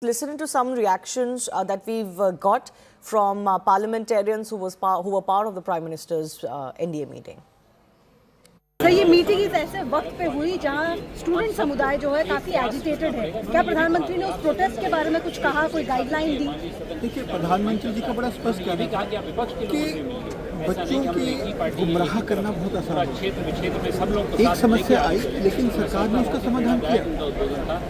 listen to some reactions that we've got from parliamentarians who were part of the Prime Minister's NDA meeting. Sir, ये meeting इस ऐसे वक्त पे हुई जहां स्टूडेंट समुदाय जो है काफी एजिटेटेड है। क्या प्रधानमंत्री ने उस प्रोटेस्ट के बारे में कुछ कहा, कोई गाइडलाइन दी? देखिए, प्रधानमंत्री जी का बड़ा स्पष्ट कहना है कि बच्चों की गुमराह करना बहुत आसान है। एक समस्या आई, लेकिन सरकार ने उसका समाधान किया।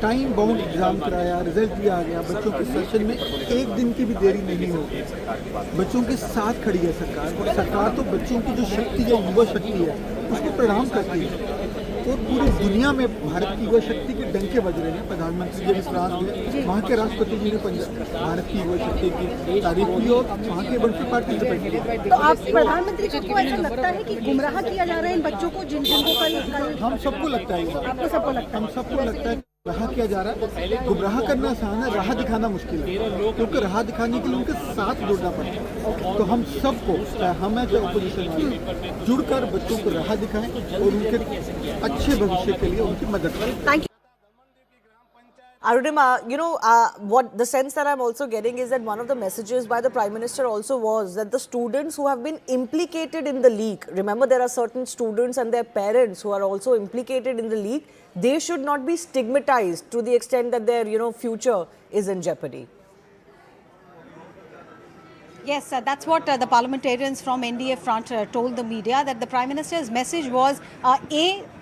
टाइम बाउंड एग्जाम कराया, रिजल्ट भी आ गया। बच्चों के सेशन में एक दिन की भी देरी नहीं होगी। बच्चों के साथ खड़ी है सरकार। सरकार तो बच्चों की जो शक्ति है, युवा शक्ति है, उसको प्रणाम करती है। और पूरी दुनिया में भारत की युवा शक्ति के डंके बज रहे हैं। प्रधानमंत्री जी फ्रांस गए, वहाँ के राष्ट्रपति जी ने भारत की युवा शक्ति की तारीफ की और वहाँ के बच्चे पार्टिसिपेट किए। तो आप प्रधानमंत्री जी को ऐसा लगता है कि गुमराह किया जा रहा है इन बच्चों को, जिनको कल हम सबको लगता है, आपको सबको लगता है? हम सबको लगता है गुमराह किया जा रहा है। गुमराह करना आसान है, राह दिखाना मुश्किल है, क्योंकि राह दिखाने के लिए उनके साथ जुड़ना पड़ता है। तो हम सबको, चाहे हम हैं चाहे ऑपोजिशन वाले, जुड़कर बच्चों को राह दिखाएं और उनके अच्छे भविष्य के लिए उनकी मदद करें। Thank you. Arunima, what the sense that I'm also getting is that one of the messages by the Prime Minister also was that the students who have been implicated in the leak, remember there are certain students and their parents who are also implicated in the leak, they should not be stigmatized to the extent that their future is in jeopardy. Yes, that's what the parliamentarians from NDA front told the media, that the Prime Minister's message was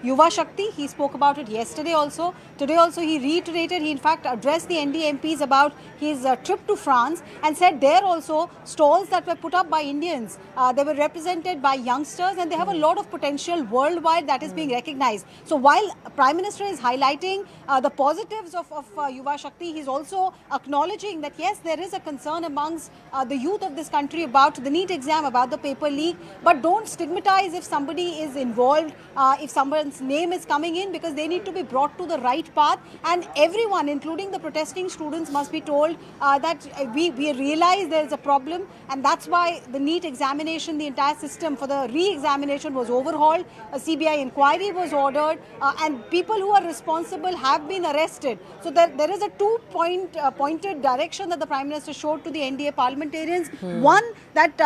Yuva Shakti. He spoke about it yesterday also. Today also he reiterated, he in fact addressed the NDA MPs about his trip to France and said there also stalls that were put up by Indians, they were represented by youngsters and they have a lot of potential worldwide that is being recognized. So while Prime Minister is highlighting the positives of Yuva Shakti, he's also acknowledging that yes, there is a concern amongst the youth of this country about the NEET exam, about the paper leak, but don't stigmatize if somebody is involved, if someone's name is coming in, because they need to be brought to the right path, and everyone, including the protesting students, must be told that we realize there is a problem, and that's why the NEET examination, the entire system for the re-examination was overhauled, a CBI inquiry was ordered, and people who are responsible have been arrested. So there is a pointed direction that the Prime Minister showed to the NDA parliamentarians. One, that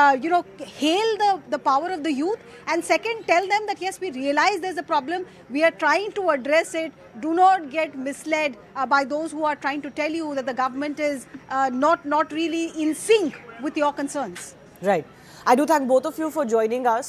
hail the power of the youth, and second, tell them that yes, we realize there's a problem, we are trying to address it. Do not get misled by those who are trying to tell you that the government is not really in sync with your concerns. Right. I do thank both of you for joining us.